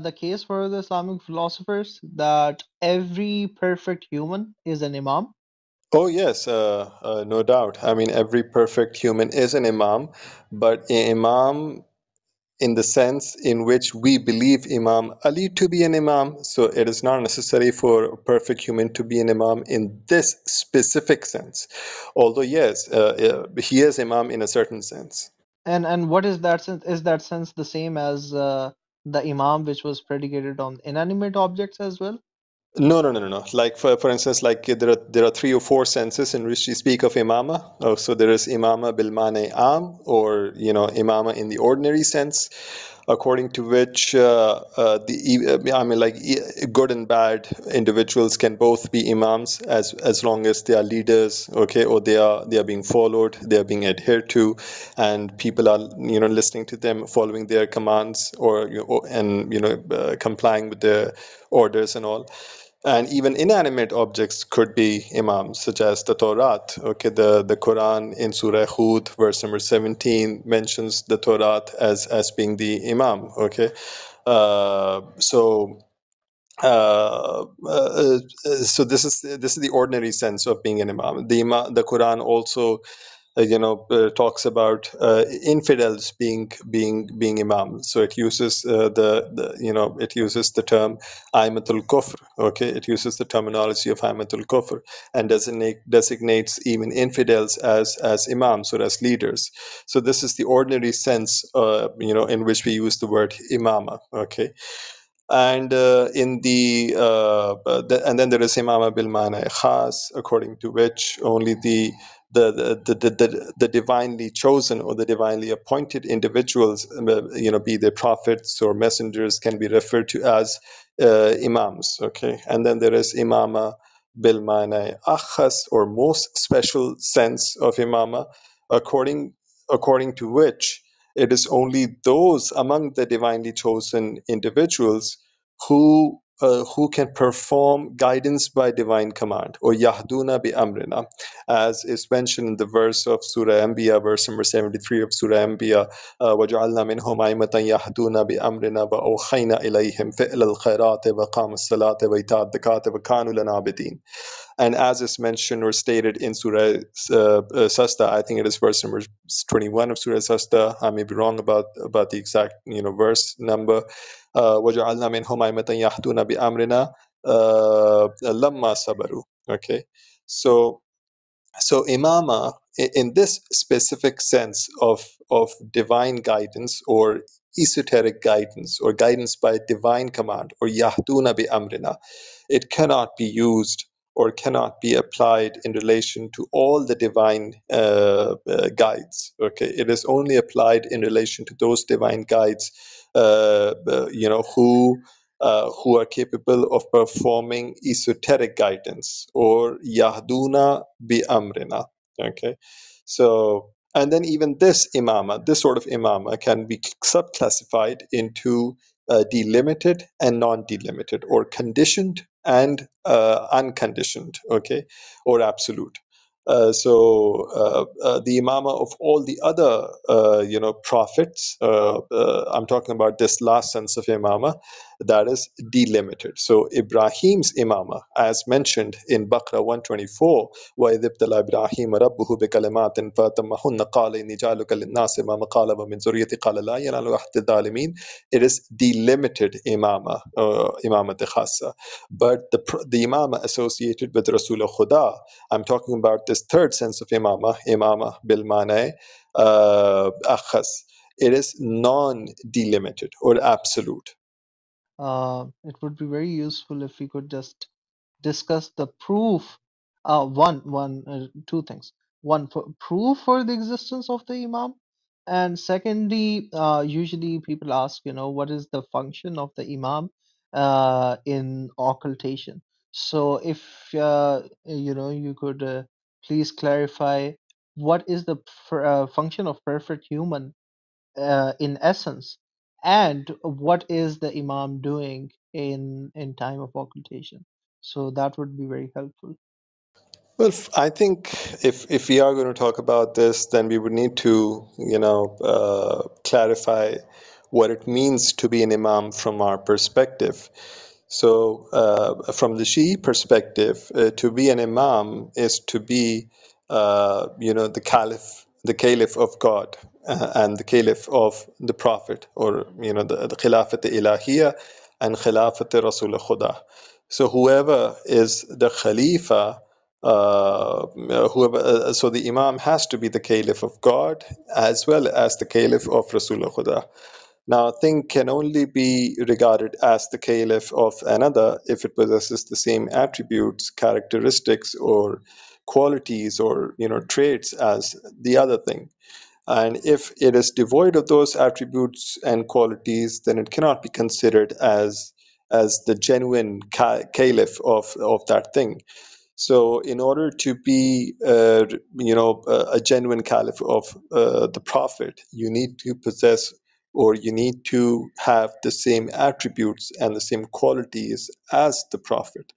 the case for the Islamic philosophers that every perfect human is an imam? Oh, yes, no doubt. I mean, every perfect human is an imam, but an imam in the sense in which we believe Imam Ali to be an imam. So it is not necessary for a perfect human to be an imam in this specific sense. Although, yes, he is imam in a certain sense. And what is that sense? Is that sense the same as the imam which was predicated on inanimate objects as well? No, no, no, no, no. Like for instance, like there are three or four senses in which we speak of imama. Oh, so there is imama bil mane am, or imama in the ordinary sense, according to which I mean, like good and bad individuals can both be imams as long as they are leaders, okay, or they are being followed, they are being adhered to, and people are listening to them, following their commands, or and complying with their orders and all. And even inanimate objects could be imams, such as the Torah. Okay, the Quran in Surah Hud, verse number 17, mentions the Torah as being the imam. Okay, so this is the ordinary sense of being an imam. The Quran also talks about infidels being imam. So it uses it uses the term aimatul kufr. Okay, it uses the terminology of aimatul kufr and designates even infidels as imams or as leaders. So this is the ordinary sense in which we use the word imama. Okay, and and then there is imama bil mana khas, according to which only the divinely chosen or the divinely appointed individuals, be they prophets or messengers, can be referred to as imams. Okay, and then there is imama bil mana akhas, or most special sense of imama, according according to which it is only those among the divinely chosen individuals who can perform guidance by divine command, or yahduna bi amrina, as is mentioned in the verse of Surah Anbiya, verse number 73 of Surah Anbiya. وَجَعَلْنَا مِنْهُمْ أَئِمَّةً يَهْدُونَ بِأَمْرِنَا وَأَوْحَيْنَا إِلَيْهِمْ فِعْلَ الْخَيْرَاتِ وَقَامَ الصَّلَاةِ وَإِيتَاءَ الزَّكَاةِ وَكَانُوا لَنَا عَابِدِينَ. And as is mentioned or stated in Surah Sasta, I think it is verse number 21 of Surah Sasta. I may be wrong about the exact verse number. وَجَعَلْنَا مِنْهُمْ أَئِمَّةً يَهْدُونَ بِأَمْرِنَا لَمَّا صَبَرُوا. Okay, so imama, in this specific sense of divine guidance, or esoteric guidance, or guidance by divine command, or yahduna bi amrina, it cannot be used or cannot be applied in relation to all the divine guides. Okay, it is only applied in relation to those divine guides who are capable of performing esoteric guidance, or yahduna bi amrina. Okay, so, and then even this sort of imama can be subclassified into delimited and non-delimited, or conditioned and unconditioned. Okay, or absolute. The imama of all the other prophets, I'm talking about this last sense of imama, that is delimited. So Ibrahim's imama, as mentioned in Baqarah 124, وَإِذِ ابْتَلَى إِبْرَاهِيمَ رَبُّهُ بِكَلِمَاتٍ فَأَتَمَّهُنَّ قَالَ إِنِّي جَاعِلُكَ لِلنَّاسِ إِمَامًا قَالَ وَمِنْ ذُرِّيَّتِي قَالَ لَا يَنَالُ عَهْدِ الظَّالِمِينَ. It is delimited imama, imamat khassa. But the imama associated with Rasul Khuda, I'm talking about this third sense of imama bil mane akhas. It is non-delimited or absolute. It would be very useful if we could just discuss the proof. Two things. One, for proof for the existence of the imam, and secondly, usually people ask, what is the function of the imam in occultation? So if you could please clarify what is the function of perfect human in essence, and what is the imam doing in time of occultation? So that would be very helpful. Well, I think if we are going to talk about this, then we would need to, clarify what it means to be an imam from our perspective. So, from the Shi'i perspective, to be an imam is to be, the caliph of God, and the caliph of the Prophet, or the Khilafat Ilahiyya and Khilafat Rasul Khuda. So, whoever is the Khalifa, so the Imam has to be the caliph of God as well as the caliph of Rasul Khuda. Now, a thing can only be regarded as the caliph of another if it possesses the same attributes, characteristics, or qualities, or traits as the other thing. And if it is devoid of those attributes and qualities, then it cannot be considered as the genuine caliph of that thing. So, in order to be, a genuine caliph of the Prophet, you need to possess, or you need to have the same attributes and the same qualities as the Prophet.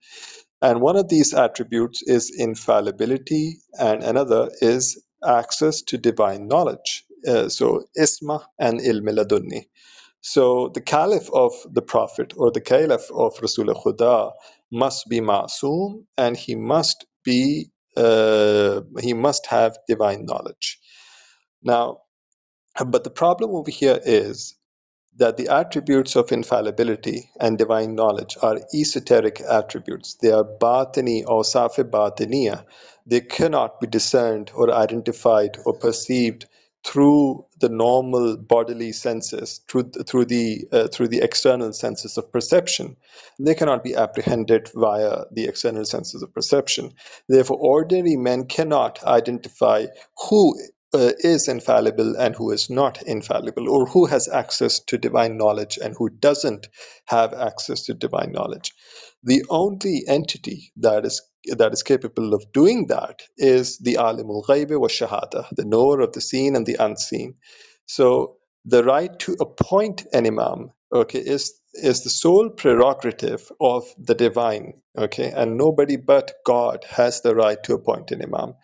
And one of these attributes is infallibility, and another is access to divine knowledge. So, isma and ilm ladunni. So the caliph of the Prophet, or the caliph of Rasul Khuda, must be ma'soom, and he must have divine knowledge. Now, but the problem over here is that the attributes of infallibility and divine knowledge are esoteric attributes. They are batini or safi batiniya. They cannot be discerned or identified or perceived through the normal bodily senses, through the external senses of perception. They cannot be apprehended via the external senses of perception. Therefore, ordinary men cannot identify who is infallible and who is not infallible, or who has access to divine knowledge and who doesn't have access to divine knowledge. The only entity that is capable of doing that is the alimul ghaibi wa shahada, the knower of the seen and the unseen. So the right to appoint an imam, okay, is the sole prerogative of the divine, okay, and nobody but God has the right to appoint an imam.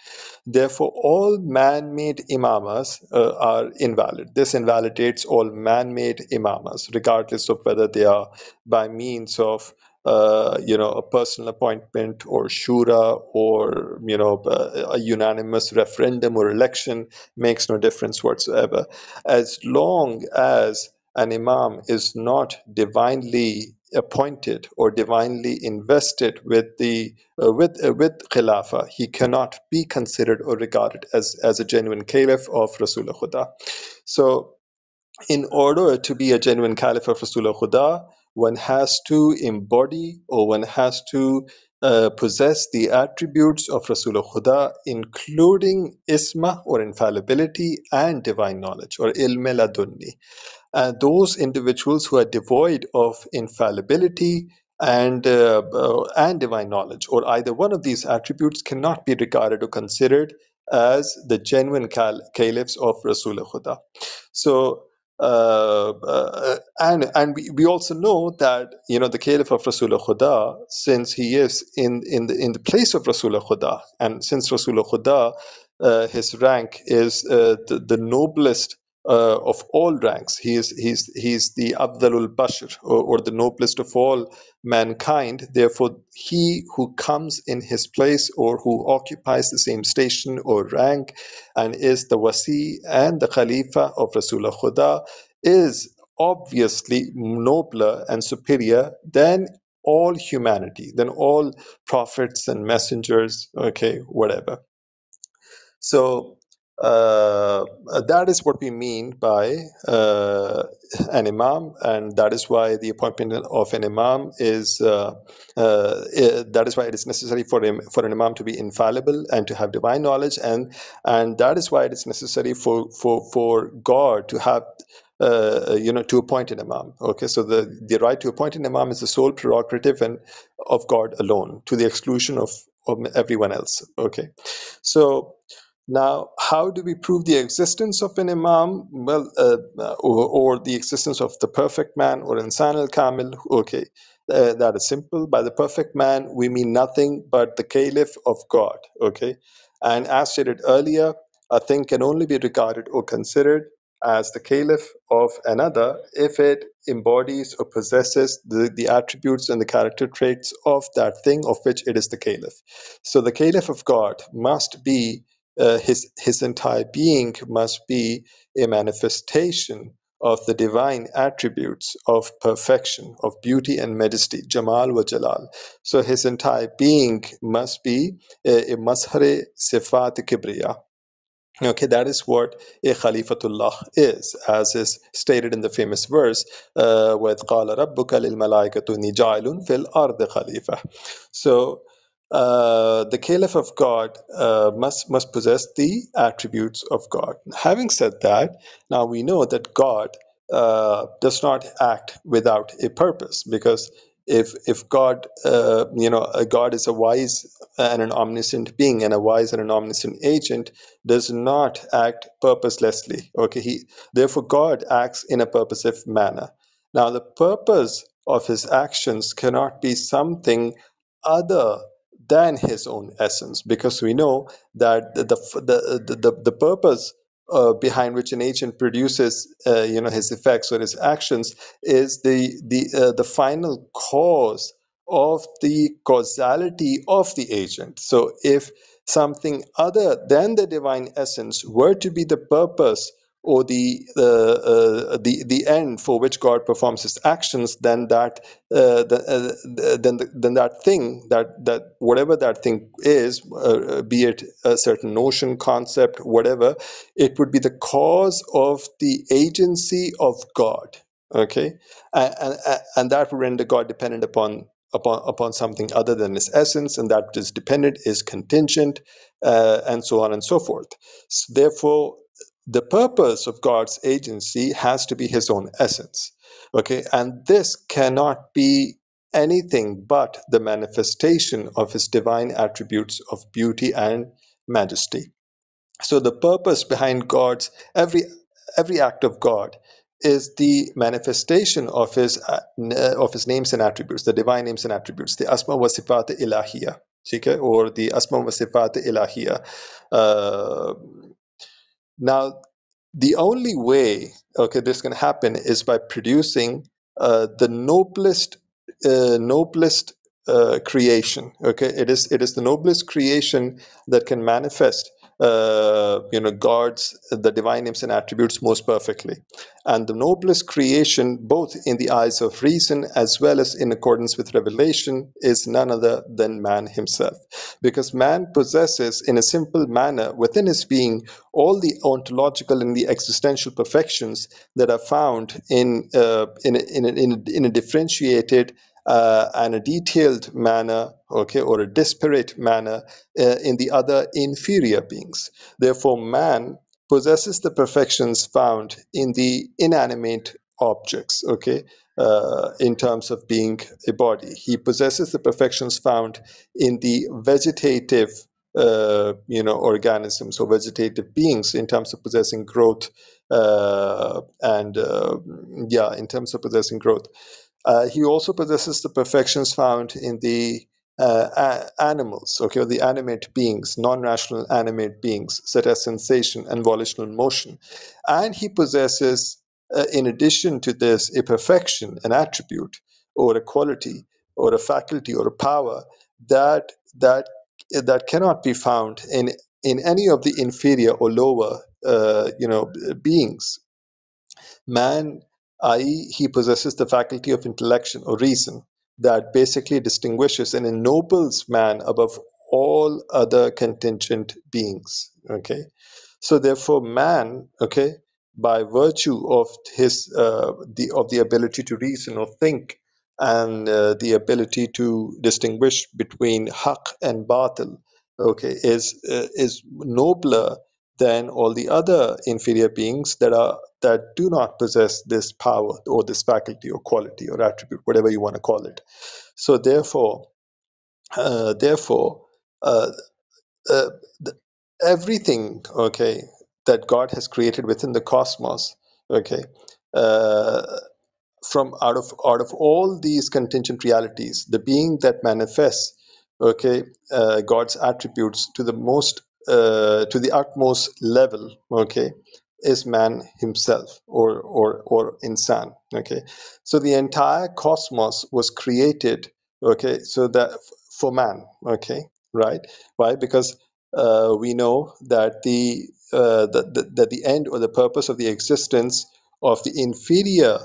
Therefore, all man-made imamas are invalid. This invalidates all man-made imamas, regardless of whether they are by means of a personal appointment, or shura, or a unanimous referendum or election. Makes no difference whatsoever, as long as an imam is not divinely appointed or divinely invested with Khilafah. He cannot be considered or regarded as a genuine caliph of Rasulullah Khuda. So, in order to be a genuine caliph of Rasulullah Khuda, one has to embody, or one has to possess the attributes of Rasulullah Khuda, including isma or infallibility, and divine knowledge, or ilm ladunni. Those individuals who are devoid of infallibility and divine knowledge, or either one of these attributes, cannot be regarded or considered as the genuine caliphs of Rasul Khuda. So, and we also know that the caliph of Rasul Khuda, since he is in the place of Rasul Khuda, and since Rasul Khuda, his rank is the noblest of all ranks. He's the Afdalul Bashar, or the noblest of all mankind. Therefore, he who comes in his place, or who occupies the same station or rank, and is the Wasi and the Khalifa of Rasulullah Khuda, is obviously nobler and superior than all humanity, than all prophets and messengers, okay, whatever. So that is what we mean by an imam, and that is why the appointment of an imam is that is why it is necessary for an imam to be infallible and to have divine knowledge, and that is why it is necessary for God to have to appoint an imam. Okay, so the right to appoint an imam is the sole prerogative and of God alone, to the exclusion of everyone else. Okay, so now, how do we prove the existence of an imam? Well, or the existence of the perfect man, or Insan al-Kamil? Okay, that is simple. By the perfect man, we mean nothing but the caliph of God. Okay, and as stated earlier, a thing can only be regarded or considered as the caliph of another if it embodies or possesses the attributes and the character traits of that thing of which it is the caliph. So the caliph of God must be, his entire being must be a manifestation of the divine attributes of perfection, of beauty and majesty, Jamal wa Jalal. So his entire being must be a mazhar sifat kibriya. Okay, that is what a Khalifatullah is, as is stated in the famous verse, وَإِذْ قَالَ رَبُّكَ لِلْمَلَائِكَةِ إِنِّي جَاعِلٌ فِي الْأَرْضِ خَلِيفَةً. So, the Caliph of God must possess the attributes of God. Having said that, now we know that God does not act without a purpose, because if God, God is a wise and an omniscient being, and a wise and an omniscient agent does not act purposelessly. Okay, therefore God acts in a purposive manner. Now the purpose of his actions cannot be something other than his own essence, because we know that the purpose behind which an agent produces his effects or his actions is the final cause of the causality of the agent. So if something other than the divine essence were to be the purpose or the end for which God performs His actions, then then that thing, that whatever that thing is, be it a certain notion, concept, whatever, it would be the cause of the agency of God. Okay, and that would render God dependent upon something other than His essence, and that which is dependent is contingent, and so on and so forth. Therefore, the purpose of God's agency has to be His own essence. Okay, and this cannot be anything but the manifestation of His divine attributes of beauty and majesty. So the purpose behind God's every act of God is the manifestation of his names and attributes, the divine names and attributes, the asma wa sifat ilahiyya, okay, or the asma wa sifat ilahiyya. Uh, Now, the only way, okay, this can happen is by producing the noblest creation. Okay, it is the noblest creation that can manifest God's the divine names and attributes most perfectly, and the noblest creation, both in the eyes of reason as well as in accordance with revelation, is none other than man himself, because man possesses in a simple manner within his being all the ontological and the existential perfections that are found in a differentiated and a detailed manner, okay, or a disparate manner in the other inferior beings. Therefore, man possesses the perfections found in the inanimate objects, okay, in terms of being a body. He possesses the perfections found in the vegetative organisms or vegetative beings in terms of possessing growth, and yeah, in terms of possessing growth. He also possesses the perfections found in the animals, okay, or the animate beings, non-rational animate beings, such as sensation and volitional motion. And he possesses, in addition to this, a perfection, an attribute, or a quality, or a faculty, or a power that that that cannot be found in any of the inferior or lower beings. Man, i.e., he possesses the faculty of intellection or reason that basically distinguishes and ennobles man above all other contingent beings. Okay, so therefore, man, okay, by virtue of his the ability to reason or think, and the ability to distinguish between haq and batil, okay, is nobler than all the other inferior beings that do not possess this power or this faculty or quality or attribute, whatever you want to call it. So therefore, uh, uh, th- everything, okay, that God has created within the cosmos, okay, uh, from out of all these contingent realities, the being that manifests, okay, God's attributes to the utmost level, okay, is man himself, or insan. Okay, so the entire cosmos was created, okay, so that for man. Okay, right? Why? Because we know that the end or the purpose of the existence of the inferior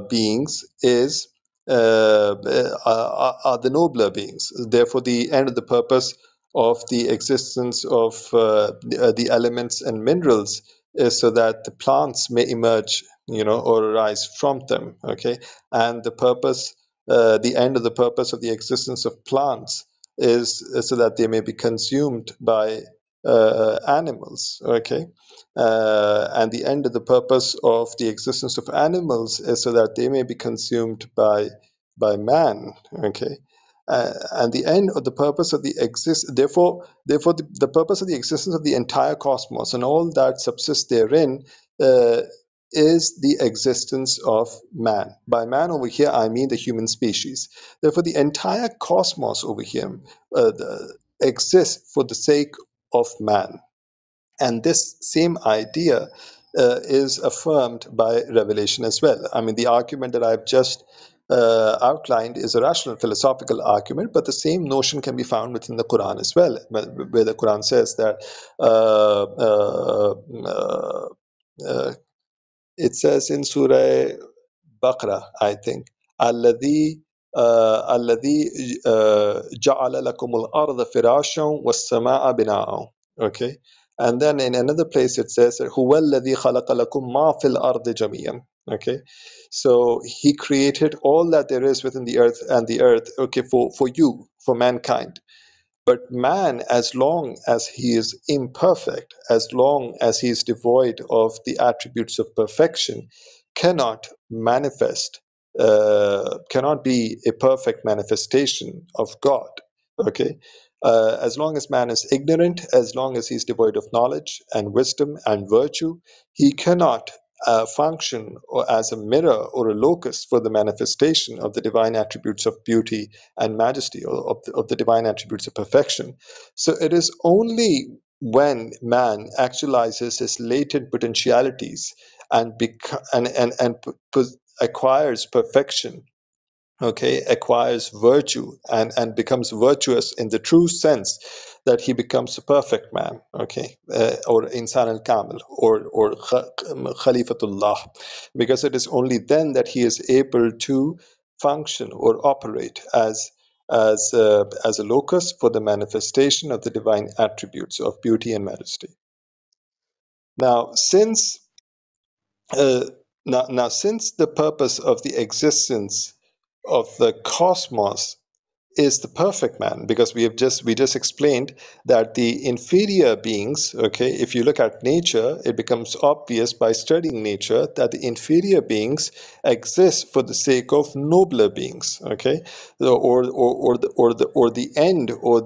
beings is are the nobler beings. Therefore, the end of the purpose of the existence of the elements and minerals is so that the plants may emerge, or arise from them. Okay, and the end of the purpose of the existence of plants is so that they may be consumed by animals. Okay, and the end of the purpose of the existence of animals is so that they may be consumed by man. Okay, and the end of the purpose of the therefore the purpose of the existence of the entire cosmos and all that subsists therein uh, is the existence of man. By man over here, I mean the human species. Therefore, the entire cosmos over here exists for the sake of man. And this same idea is affirmed by revelation as well. I mean, the argument that I've just outlined is a rational philosophical argument, but the same notion can be found within the Quran as well, where the Quran says that uh, uh, uh, uh, it says in Surah Baqarah, I think, الذي الذي جعل لكم الأرض فراشا والسماء بناء. Okay, and then in another place it says هو الذي خلق لكم ما في الأرض جميعا. Okay, so he created all that there is within the earth and the earth. Okay, for you, for mankind. But man, as long as he is imperfect, as long as he is devoid of the attributes of perfection, cannot manifest, cannot be a perfect manifestation of God. Okay? As long as man is ignorant, as long as he is devoid of knowledge and wisdom and virtue, he cannot function or as a mirror or a locus for the manifestation of the divine attributes of beauty and majesty, or of the divine attributes of perfection. So it is only when man actualizes his latent potentialities and acquires perfection, okay, acquires virtue and becomes virtuous in the true sense, that he becomes a perfect man. Okay, or Insan al-Kamil, or Khalifatullah, because it is only then that he is able to function or operate as a locus for the manifestation of the divine attributes of beauty and majesty. Now, uh, since the purpose of the existence of the cosmos is the perfect man, because we just explained that the inferior beings, okay, if you look at nature, it becomes obvious by studying nature that the inferior beings exist for the sake of nobler beings. Okay, or the end, or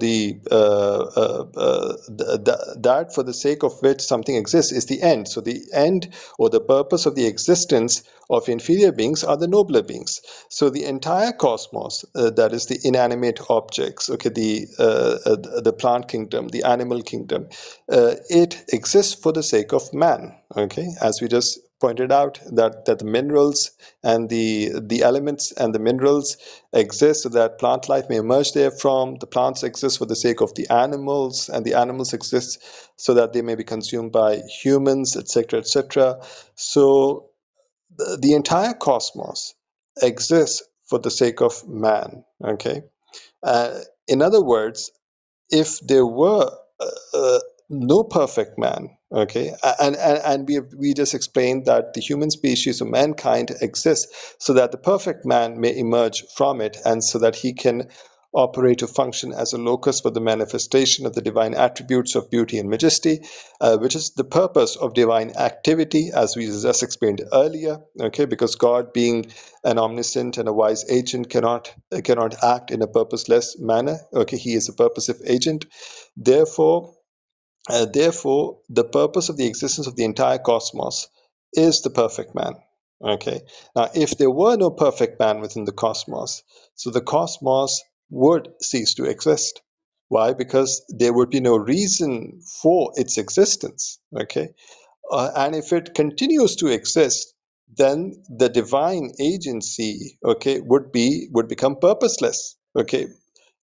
that for the sake of which something exists is the end. So the end or the purpose of the existence of inferior beings are the nobler beings. So the entire cosmos, that is the inanimate objects, okay, the plant kingdom, the animal kingdom, it exists for the sake of man. Okay, as we just pointed out, that the minerals and the elements and the minerals exist so that plant life may emerge therefrom. The plants exist for the sake of the animals, and the animals exist so that they may be consumed by humans, etc., etc. So the entire cosmos exists for the sake of man. Okay, in other words, if there were uh, no perfect man, okay, and we just explained that the human species of mankind exists so that the perfect man may emerge from it, and so that he can operate or function as a locus for the manifestation of the divine attributes of beauty and majesty, which is the purpose of divine activity, as we just explained earlier. Okay, because God, being an omniscient and a wise agent, cannot act in a purposeless manner. Okay, he is a purposive agent. Therefore, the purpose of the existence of the entire cosmos is the perfect man. Okay. Now, if there were no perfect man within the cosmos, so the cosmos would cease to exist. Why? Because there would be no reason for its existence. Okay. And if it continues to exist, then the divine agency, okay, would become purposeless, okay.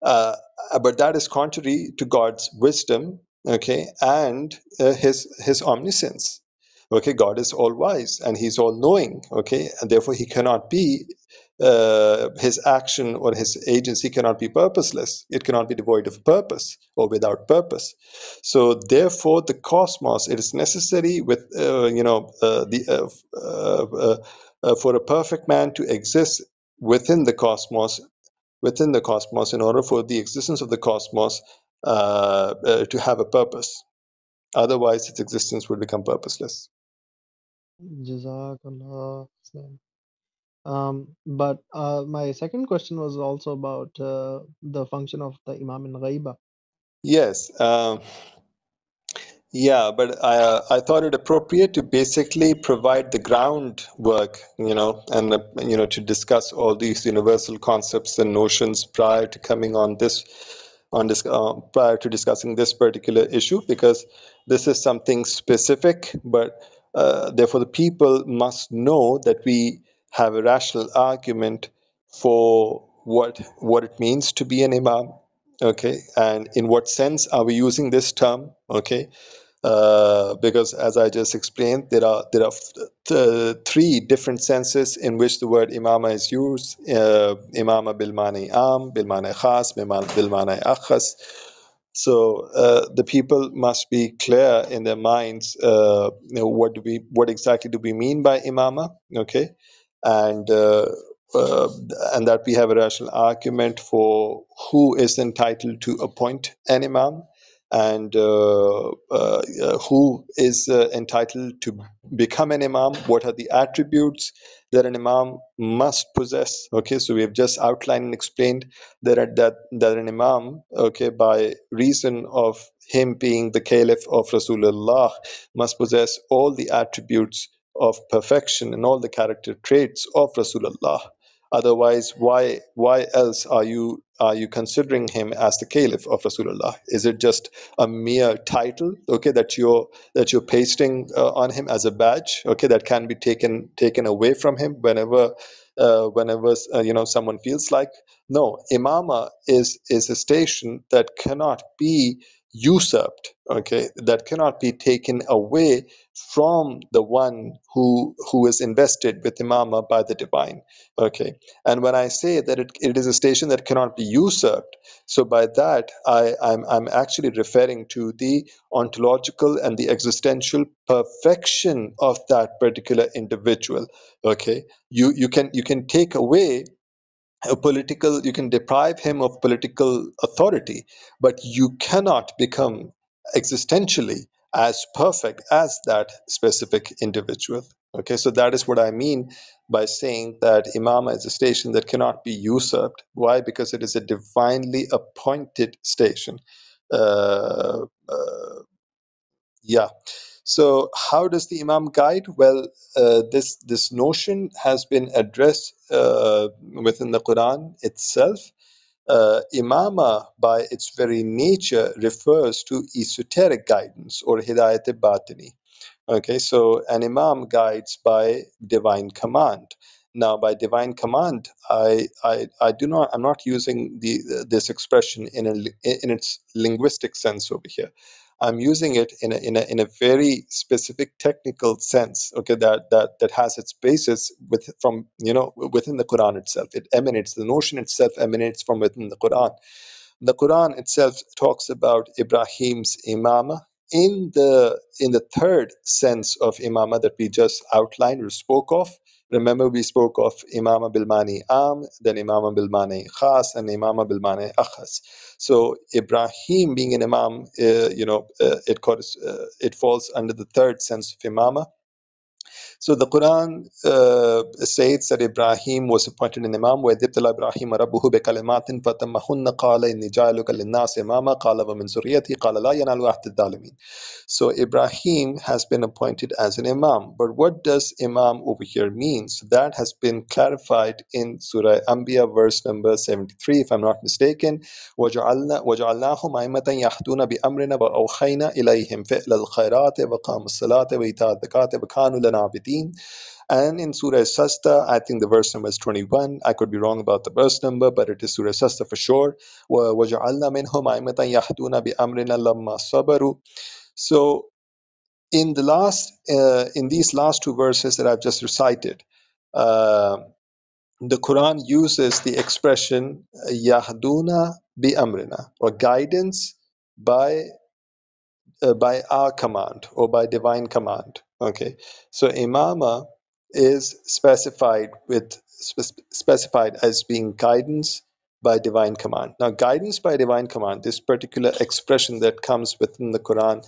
uh, but that is contrary to God's wisdom, okay, and his omniscience. Okay, God is all wise and He's all knowing. Okay, and therefore He cannot be His action or His agency cannot be purposeless. It cannot be devoid of purpose or without purpose. So therefore, the cosmos, it is necessary with for a perfect man to exist within the cosmos in order for the existence of the cosmos to have a purpose. Otherwise, its existence would become purposeless. Jazakallah. Hasnain. But my second question was also about the function of the Imam in Ghaiba. Yes. Yeah, but I thought it appropriate to basically provide the groundwork, and to discuss all these universal concepts and notions prior to coming prior to discussing this particular issue, because this is something specific. But therefore, the people must know that we have a rational argument for what it means to be an imam, okay, and in what sense are we using this term, okay, because as I just explained, there are three different senses in which the word imama is used: imama bil mani am, bil mani khas, bil mani akhas. So the people must be clear in their minds. What exactly do we mean by imama? Okay, and uh, and that we have a rational argument for who is entitled to appoint an imam, and who is entitled to become an imam. What are the attributes that an imam must possess? Okay, so we have just outlined and explained that an imam, okay, by reason of him being the caliph of Rasulullah, must possess all the attributes of perfection and all the character traits of Rasulullah. Otherwise, why else are you considering him as the caliph of Rasulullah? Is it just a mere title, okay, that you're pasting on him as a badge, okay, that can be taken away from him whenever someone feels like? No, imama is a station that cannot be usurped, okay, that cannot be taken away from the one who is invested with imama by the divine, okay. And when I say that it is a station that cannot be usurped, so by that I'm actually referring to the ontological and the existential perfection of that particular individual, okay. You can take away a political, you can deprive him of political authority, but you cannot become existentially as perfect as that specific individual. Okay, so that is what I mean by saying that imama is a station that cannot be usurped. Why? Because it is a divinely appointed station. uh, uh, yeah. So how does the Imam guide? Well, this notion has been addressed within the Quran itself. Imama, by its very nature, refers to esoteric guidance or hidayat batini. Okay, so an imam guides by divine command. Now, by divine command, I do not, I'm not using this expression in its linguistic sense over here. I'm using it in a very specific technical sense. Okay, that has its basis within the Quran itself. It emanates, the notion itself emanates from within the Quran. The Quran itself talks about Ibrahim's imama in the third sense of imama that we just outlined or spoke of. Remember, we spoke of imama bilmani am, then imama bilmani khas, and imama bilmani akhas. So Ibrahim being an imam, it falls under the third sense of imama. So the Quran states that Ibrahim was appointed an imam. وَإِذِ ابْتَلَى إِبْرَاهِيمَ رَبُّهُ بِكَلِمَاتٍ فَتَمَّهُنَّ قَالَ إِنِّي جَاعِلُكَ لِلنَّاسِ إِمَامًا قَالَ وَمِنْ ذُرِّيَّتِي قَالَ لَا يَنَالُ عَهْدِ الظَّالِمِينَ. So Ibrahim has been appointed as an imam. But what does imam over here mean? So that has been clarified in Surah Anbiya, verse number 73, if I'm not mistaken. وَجَعَلْنَاهُمْ أَئِمَّةً يَهْدُونَ بِأَمْرِنَا وَأَوْحَيْنَا إِلَيْهِمْ فِعْلَ الْخَيْرَاتِ وَإِقَامَ الصَّلَاةِ وَإِيتَاءَ الزَّكَاةِ وَكَانُوا لَنَا عَابِدِينَ. And in Surah Sasta, I think the verse number is 21. I could be wrong about the verse number, but it is Surah Sasta for sure. وَجَعَلْنَا مِنْهُمْ أَئِمَّةً يَهْدُونَ بِأَمْرِنَا لَمَّا صَبَرُوا. So in these last two verses that I've just recited, uh, the Quran uses the expression yahduna bi amrina, or guidance by by our command or by divine command. Okay, so imama is specified as being guidance by divine command. Now, guidance by divine command, this particular expression that comes within the Quran,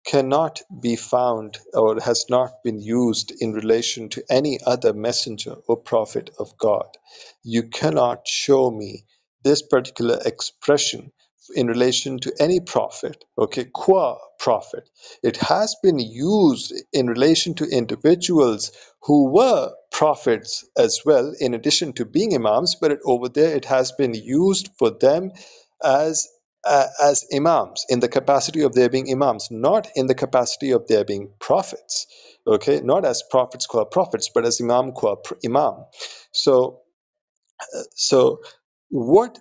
cannot be found or has not been used in relation to any other messenger or prophet of God. You cannot show me this particular expression in relation to any prophet, okay, qua prophet. It has been used in relation to individuals who were prophets as well, in addition to being imams, but over there it has been used for them as as imams, in the capacity of their being imams, not in the capacity of their being prophets. Okay, not as prophets qua prophets, but as imam qua imam. So so, what,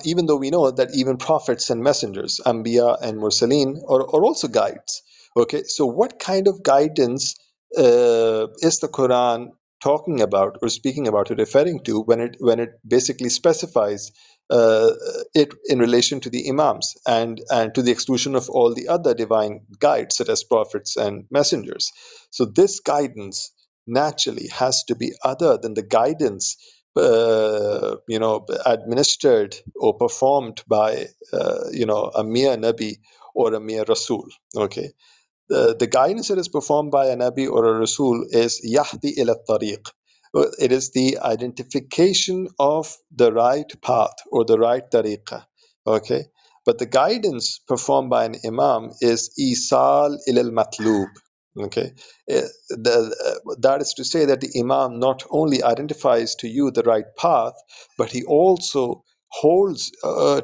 even though we know that even prophets and messengers, Anbiya and Mursaleen, are also guides. Okay, so what kind of guidance is the Quran talking about or speaking about or referring to when it basically specifies it in relation to the Imams and to the exclusion of all the other divine guides, such as prophets and messengers? So this guidance naturally has to be other than the guidance administered or performed by a mere nabi or a mere rasul. Okay, the guidance that is performed by a nabi or a rasul is yahdi ila tariq. It is the identification of the right path or the right tariqah. Okay, but the guidance performed by an imam is isal ila matlub. Okay, that is to say that the imam not only identifies to you the right path, but he also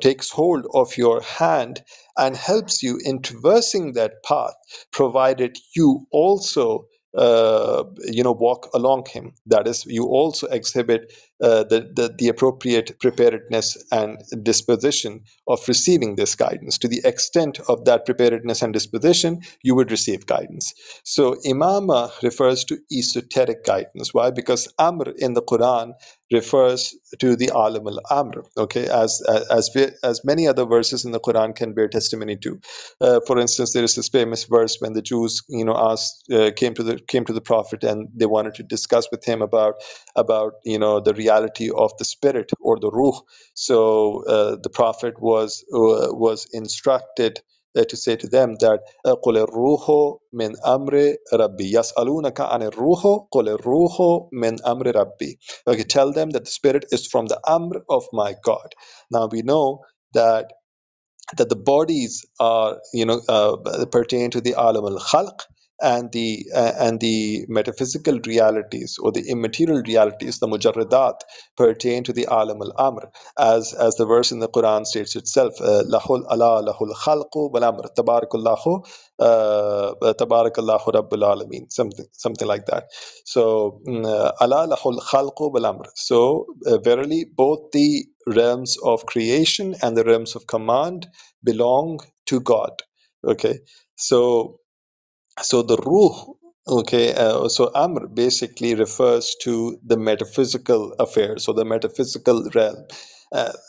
takes hold of your hand and helps you in traversing that path, provided you also walk along him. That is, you also exhibit the appropriate preparedness and disposition of receiving this guidance. To the extent of that preparedness and disposition, you would receive guidance. So imama refers to esoteric guidance. Why? Because amr in the Quran refers to the alim al-amr, okay, as many other verses in the Quran can bear testimony to. For instance, there is this famous verse when the Jews, came to the Prophet and they wanted to discuss with him about the reality of the spirit or the ruh. So the Prophet was instructed to say to them that قُلِ الرُّوحُ مِنْ أَمْرِ رَبِّي يَسْأَلُونَكَ عَنِ الرُّوحُ قُلِ الرُّوحُ مِنْ أَمْرِ رَبِّي. Okay, tell them that the spirit is from the amr of my God. Now we know that the bodies are pertain to the alam al khalq, and the metaphysical realities or the immaterial realities, the mujarradat, pertain to the alam al amr, as the verse in the Quran states itself, lahul lahul khalqu wal amr tabarakallahu tabarakallahu rabbul alamin, something like that. So ala lahul khalqu wal amr. So verily both the realms of creation and the realms of command belong to God. Okay, so the ruh, okay, so amr basically refers to the metaphysical affairs or the metaphysical realm.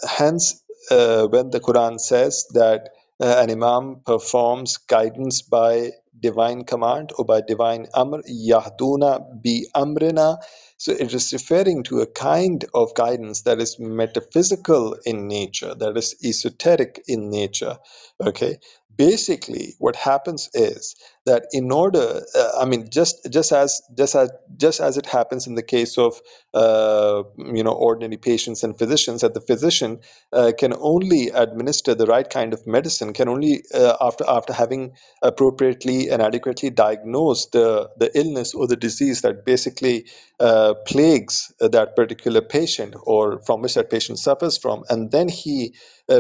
Hence, when the Quran says that an imam performs guidance by divine command or by divine amr, yahduna bi amrina, so it is referring to a kind of guidance that is metaphysical in nature, that is esoteric in nature. Okay, basically what happens is that in order, I mean, just as it happens in the case of ordinary patients and physicians, that the physician can only administer the right kind of medicine, can only after having appropriately and adequately diagnosed the illness or the disease that basically plagues that particular patient, or from which that patient suffers from, and then he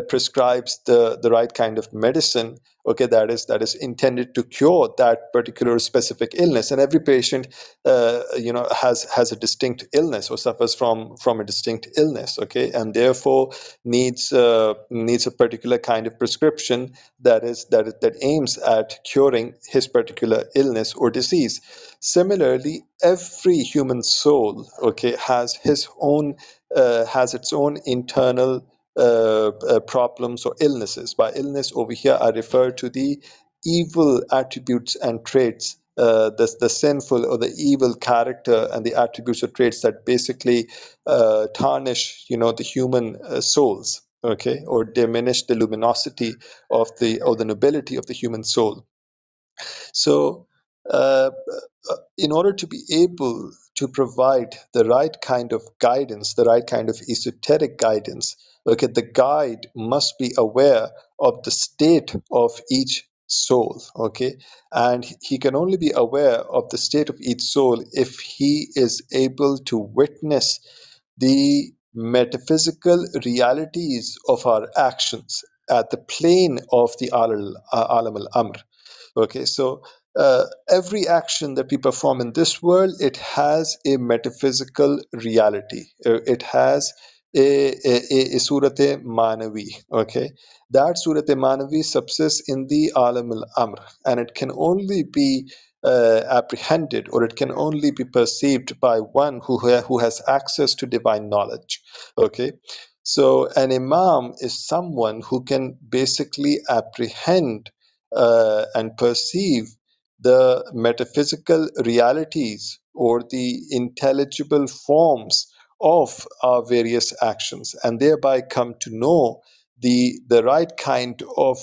prescribes the right kind of medicine, okay, that is intended to cure that particular specific illness. And every patient has a distinct illness, or suffers from a distinct illness, okay, and therefore needs a particular kind of prescription that aims at curing his particular illness or disease. Similarly, every human soul, okay, has its own internal problems or illnesses. By illness over here, I refer to the evil attributes and traits, the sinful or the evil character and the attributes or traits that basically tarnish, the human souls, okay, or diminish the luminosity of the nobility of the human soul. So, uh, in order to be able to provide the right kind of guidance, the right kind of esoteric guidance, okay, the guide must be aware of the state of each soul, okay, and he can only be aware of the state of each soul if he is able to witness the metaphysical realities of our actions at the plane of the alam al-amr. Okay, so every action that we perform in this world, it has a metaphysical reality. It has a surate manavi. Okay, that surate manavi subsists in the alam al amr, and it can only be apprehended, or it can only be perceived by one who has access to divine knowledge. Okay, so an imam is someone who can basically apprehend and perceive the metaphysical realities or the intelligible forms of our various actions, and thereby come to know the right kind of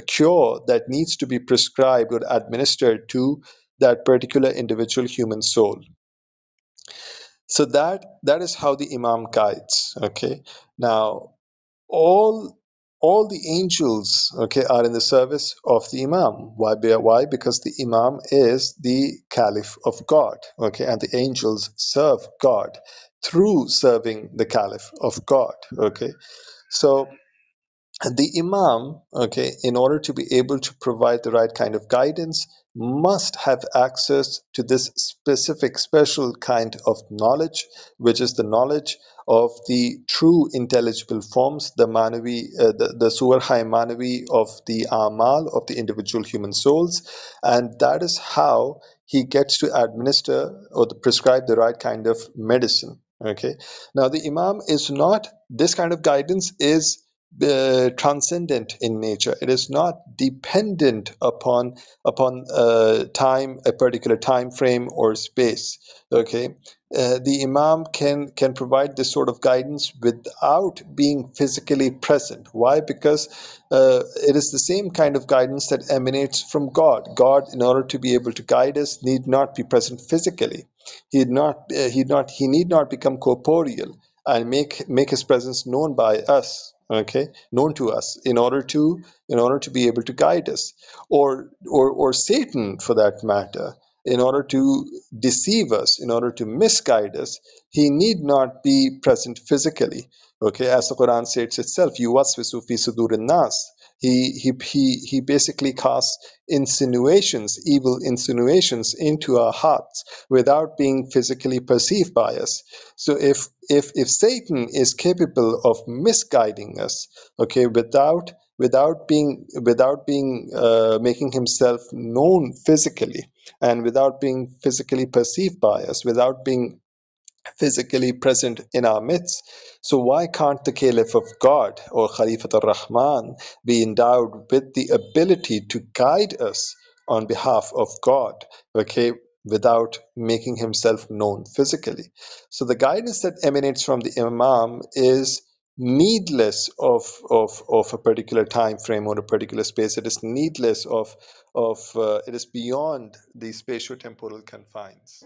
cure that needs to be prescribed or administered to that particular individual human soul. So that is how the imam guides. Okay, now all all the angels, okay, are in the service of the imam. Why? Because the imam is the caliph of God, okay, and the angels serve God through serving the caliph of God, okay. So the imam, okay, in order to be able to provide the right kind of guidance, must have access to this specific special kind of knowledge, which is the knowledge of the true intelligible forms, the manavi, the suvar hai manavi of the amal of the individual human souls. And that is how he gets to administer or to prescribe the right kind of medicine. Okay, now the imam is not, this kind of guidance is transcendent in nature. It is not dependent upon time, a particular time frame or space. Okay, the imam can provide this sort of guidance without being physically present. Why? Because it is the same kind of guidance that emanates from God. God, in order to be able to guide us, need not be present physically. He need not become corporeal and make his presence known by us, okay, known to us, in order to be able to guide us, or Satan, for that matter, in order to deceive us, in order to misguide us, he need not be present physically, okay, as the Quran states itself, yuwaswisu fi sudurin nas. He basically casts insinuations, evil insinuations into our hearts without being physically perceived by us. So if Satan is capable of misguiding us, okay, without being making himself known physically, and without being physically perceived by us, without being physically present in our midst. So why can't the Caliph of God, or Khalifat al-Rahman, be endowed with the ability to guide us on behalf of God, okay, without making himself known physically? So the guidance that emanates from the Imam is needless of a particular time frame or a particular space. It is needless of it is beyond the spatio-temporal confines.